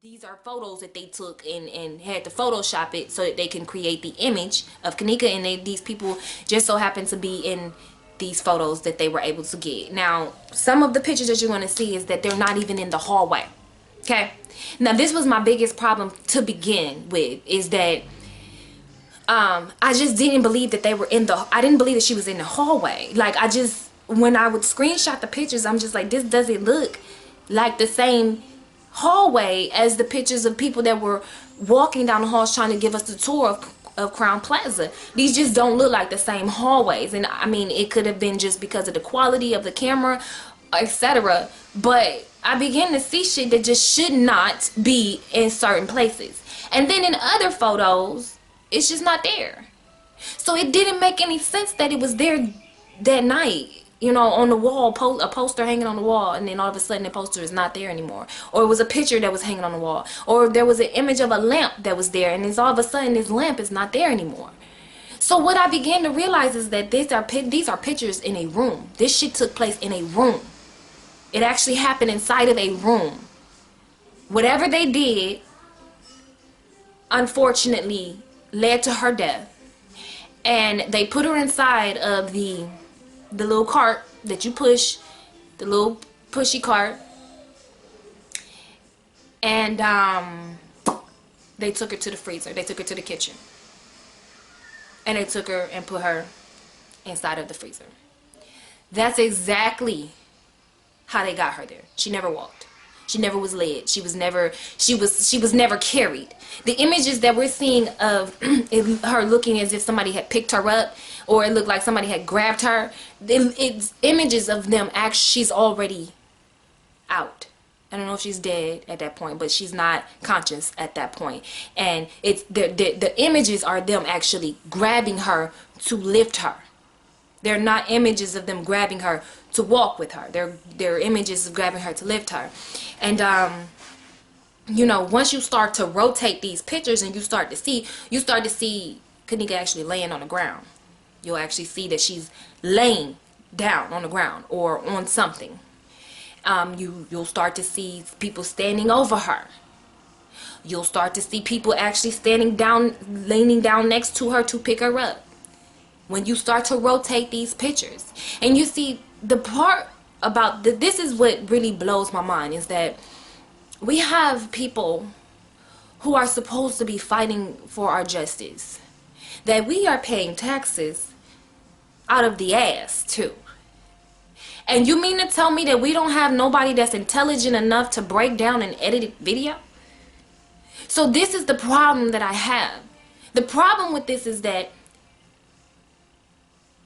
these are photos that they took and had to Photoshop it so that they can create the image of Keneeka, and these people just so happen to be in these photos that they were able to get. Now, some of the pictures that you're going to see is that they're not even in the hallway. Okay? Now, this was my biggest problem to begin with, is that I just didn't believe that they were I didn't believe that she was in the hallway. Like, when I would screenshot the pictures, I'm just like, this doesn't look like the same hallway as the pictures of people that were walking down the halls trying to give us the tour of Crown Plaza. These just don't look like the same hallways. And I mean, it could have been just because of the quality of the camera, etc. But I began to see shit that just should not be in certain places. And then in other photos, it's just not there. So it didn't make any sense that it was there that night, you know, on the wall, a poster hanging on the wall, and then all of a sudden the poster is not there anymore. Or it was a picture that was hanging on the wall. Or there was an image of a lamp that was there, and then all of a sudden this lamp is not there anymore. So what I began to realize is that these are pictures in a room. This shit took place in a room. It actually happened inside of a room. Whatever they did, unfortunately, led to her death. And they put her inside of the little cart that you push, the little pushy cart, and they took her to the freezer. They took her to the kitchen, and they took her and put her inside of the freezer. That's exactly how they got her there. She never walked. She never was led. She was never carried. The images that we're seeing of her looking as if somebody had picked her up, or it looked like somebody had grabbed her, it's images of them she's already out. I don't know if she's dead at that point, but she's not conscious at that point. And it's the images are them actually grabbing her to lift her. They're not images of them grabbing her to walk with her. They're images of grabbing her to lift her. And you know, once you start to rotate these pictures and you start to see Keneeka actually laying on the ground. You'll actually see that she's laying down on the ground or on something. You'll start to see people standing over her. You'll start to see people actually standing down, leaning down next to her to pick her up. When you start to rotate these pictures, and you see the part about this is what really blows my mind, is that we have people who are supposed to be fighting for our justice, that we are paying taxes out of the ass too. And you mean to tell me that we don't have nobody that's intelligent enough to break down an edited video? So this is the problem that I have. The problem with this is that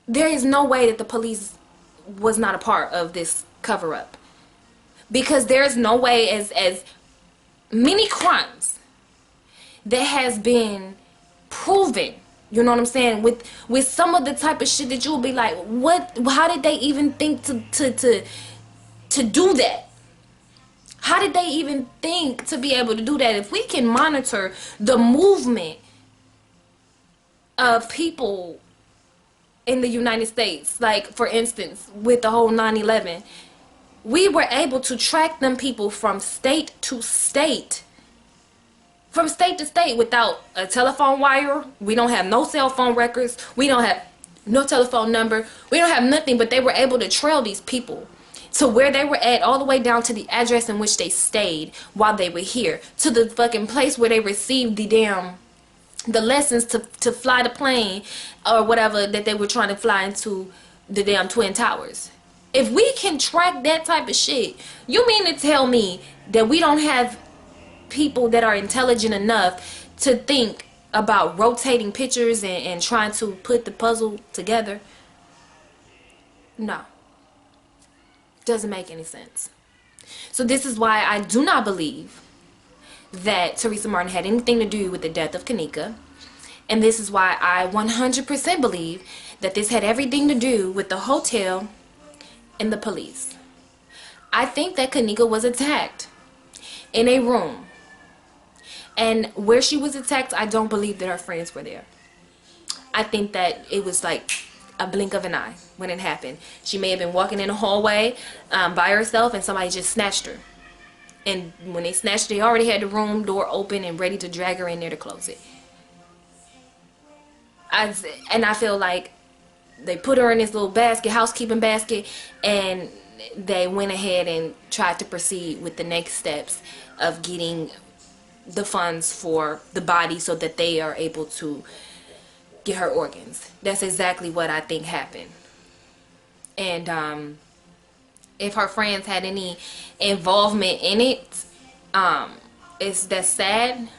there is no way that the police was not a part of this cover-up. Because there's no way, as many crimes that has been proven, you know what I'm saying, with some of the type of shit that you'll be like, what, how did they even think to do that? How did they even think to be able to do that? If we can monitor the movement of people in the United States, like for instance with the whole 9/11, we were able to track them people from state to state, from state to state, without a telephone wire. We don't have no cell phone records, we don't have no telephone number, we don't have nothing, but they were able to trail these people to where they were at, all the way down to the address in which they stayed while they were here, to the fucking place where they received the lessons to fly the plane or whatever that they were trying to fly into the damn Twin Towers. If we can track that type of shit, you mean to tell me that we don't have people that are intelligent enough to think about rotating pictures and trying to put the puzzle together? No. Doesn't make any sense. So this is why I do not believe that Teresa Martin had anything to do with the death of Keneeka. And this is why I 100% believe that this had everything to do with the hotel and the police. I think that Keneeka was attacked in a room. And where she was attacked, I don't believe that her friends were there. I think that it was like a blink of an eye when it happened. She may have been walking in a hallway by herself and somebody just snatched her And when they snatched, they already had the room door open and ready to drag her in there to close it. I feel like they put her in this little basket, housekeeping basket, and they went ahead and tried to proceed with the next steps of getting the funds for the body so that they are able to get her organs. That's exactly what I think happened. And if her friends had any involvement in it, that's sad.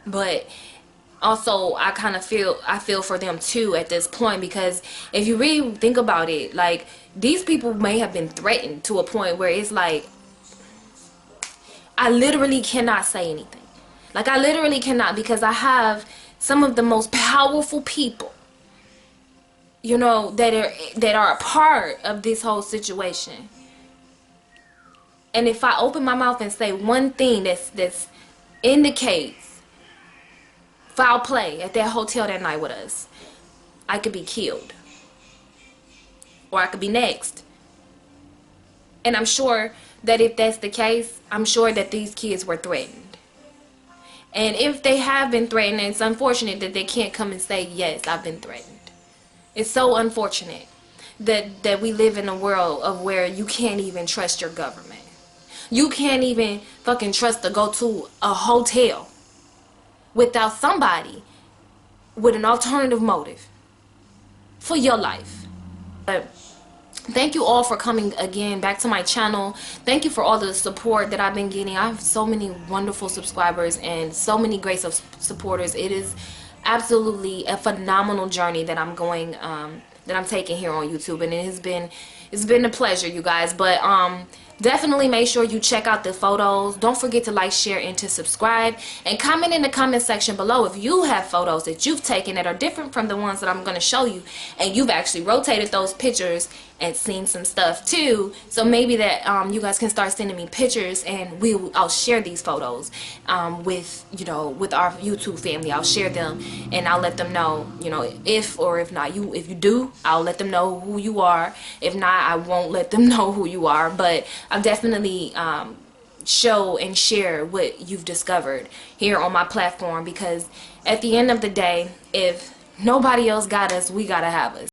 But also I kind of feel for them too at this point, because if you really think about it, like, these people may have been threatened to a point where it's like, I literally cannot say anything. Like, I literally cannot, because I have some of the most powerful people, you know, that are a part of this whole situation. And if I open my mouth and say one thing that's indicates foul play at that hotel that night with us, I could be killed, or I could be next. And I'm sure that if that's the case, I'm sure that these kids were threatened. And if they have been threatened, it's unfortunate that they can't come and say, yes, I've been threatened. It's so unfortunate that we live in a world of where you can't even trust your government. You can't even fucking trust to go to a hotel without somebody with an alternative motive for your life. But thank you all for coming again back to my channel. Thank you for all the support that I've been getting. I have so many wonderful subscribers and so many great supporters. It is absolutely a phenomenal journey that I'm going that I'm taking here on YouTube, and it's been a pleasure, you guys. But definitely make sure you check out the photos. Don't forget to like, share, and to subscribe, and comment in the comment section below if you have photos that you've taken that are different from the ones that I'm going to show you, and you've actually rotated those pictures and seen some stuff too. So maybe that you guys can start sending me pictures, and I'll share these photos with, you know, with our YouTube family. I'll share them, and I'll let them know, you know, if not, if you do, I'll let them know who you are. If not, I won't let them know who you are. But I'll definitely show and share what you've discovered here on my platform, because at the end of the day, if nobody else got us, we gotta have us.